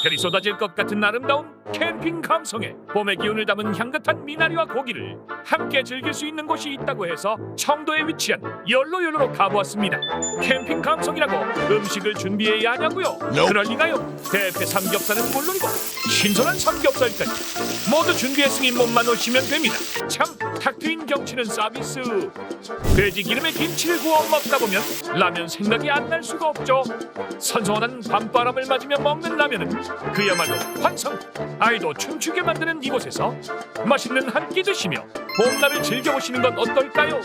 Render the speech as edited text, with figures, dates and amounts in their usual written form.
별이 쏟아질 것 같은 아름다운 캠핑 감성에 봄의 기운을 담은 향긋한 미나리와 고기를 함께 즐길 수 있는 곳이 있다고 해서 청도에 위치한 열로열로로 가보았습니다. 캠핑 감성이라고 음식을 준비해야 하냐고요? 그럴 리가요. 대패 삼겹살은 물론이고 신선한 삼겹살까지 모두 준비했으니 몸만 오시면 됩니다. 참 탁 트인 경치는 서비스. 돼지 기름에 김치를 구워 먹다 보면 라면 생각이 안 날 수가 없죠. 선선한 밤바람을 맞으며 먹는 라면은 그야말로 환상. 아이도 춤추게 만드는 이곳에서 맛있는 한 끼 드시며 봄날을 즐겨보시는 건 어떨까요?